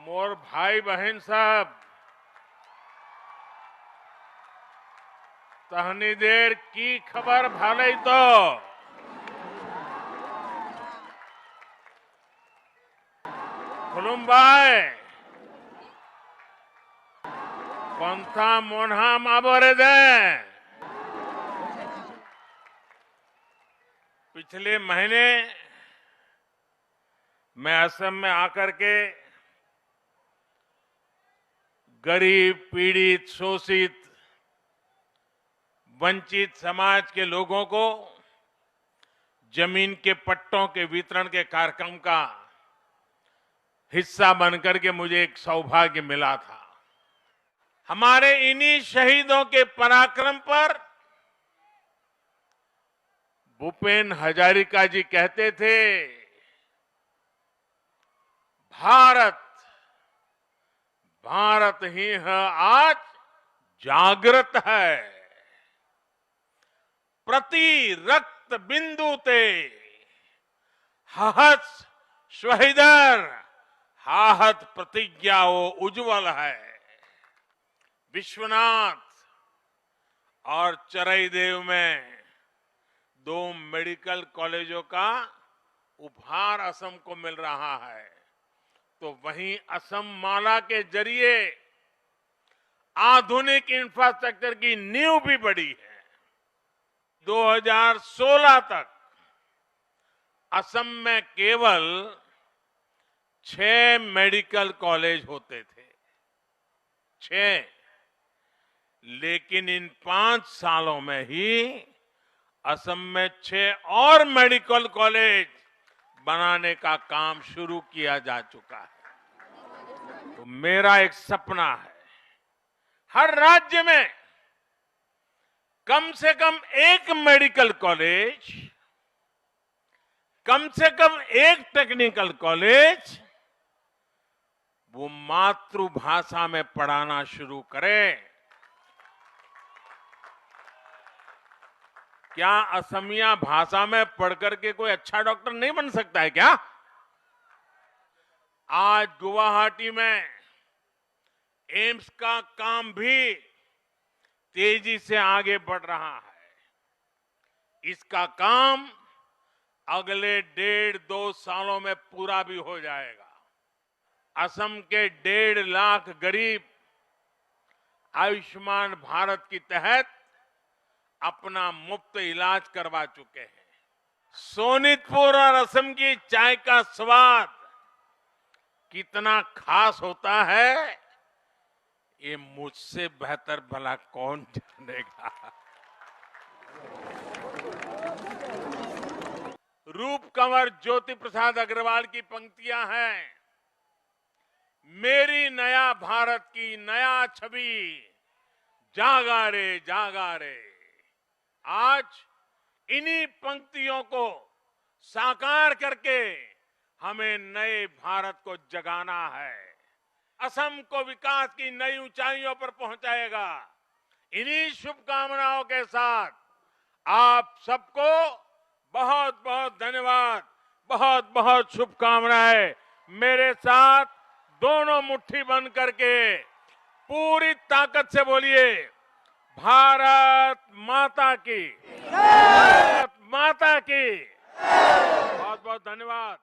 मोर भाई बहन सब तहनी देर की खबर भाले तो खुलुमबाई पंथा मोन्हा माबोरे दे। पिछले महीने मैं असम में आकर के गरीब, पीड़ित, शोषित, वंचित समाज के लोगों को जमीन के पट्टों के वितरण के कार्यक्रम का हिस्सा बनकर के मुझे एक सौभाग्य मिला था। हमारे इन्हीं शहीदों के पराक्रम पर भूपेन हजारिका जी कहते थे, भारत भारत ही है आज जागृत है, प्रति रक्त बिंदु ते हहत शहीदर हाहत प्रतिज्ञाओ उज्जवल है। विश्वनाथ और चरईदेव में 2 मेडिकल कॉलेजों का उपहार असम को मिल रहा है, तो वहीं असम माला के जरिए आधुनिक इंफ्रास्ट्रक्चर की नींव भी बढ़ी है। 2016 तक असम में केवल 6 मेडिकल कॉलेज होते थे, 6, लेकिन इन 5 सालों में ही असम में 6 और मेडिकल कॉलेज बनाने का काम शुरू किया जा चुका है। तो मेरा एक सपना है, हर राज्य में कम से कम एक मेडिकल कॉलेज, कम से कम एक टेक्निकल कॉलेज वो मातृभाषा में पढ़ाना शुरू करें। क्या असमिया भाषा में पढ़ करके कोई अच्छा डॉक्टर नहीं बन सकता है क्या? आज गुवाहाटी में एम्स का काम भी तेजी से आगे बढ़ रहा है। इसका काम अगले 1.5-2 सालों में पूरा भी हो जाएगा। असम के 1.5 लाख गरीब आयुष्मान भारत के तहत अपना मुफ्त इलाज करवा चुके हैं। सोनितपुर और असम की चाय का स्वाद कितना खास होता है, ये मुझसे बेहतर भला कौन जानेगा। रूप कंवर ज्योति प्रसाद अग्रवाल की पंक्तियां हैं, मेरी नया भारत की नया छवि जागा रे जागा रे। आज इन्हीं पंक्तियों को साकार करके हमें नए भारत को जगाना है, असम को विकास की नई ऊंचाइयों पर पहुंचाएगा। इन्हीं शुभकामनाओं के साथ आप सबको बहुत बहुत धन्यवाद, बहुत बहुत शुभकामनाएं। मेरे साथ दोनों मुट्ठी बंद करके पूरी ताकत से बोलिए, भारत माता की, भारत माता की। बहुत बहुत धन्यवाद।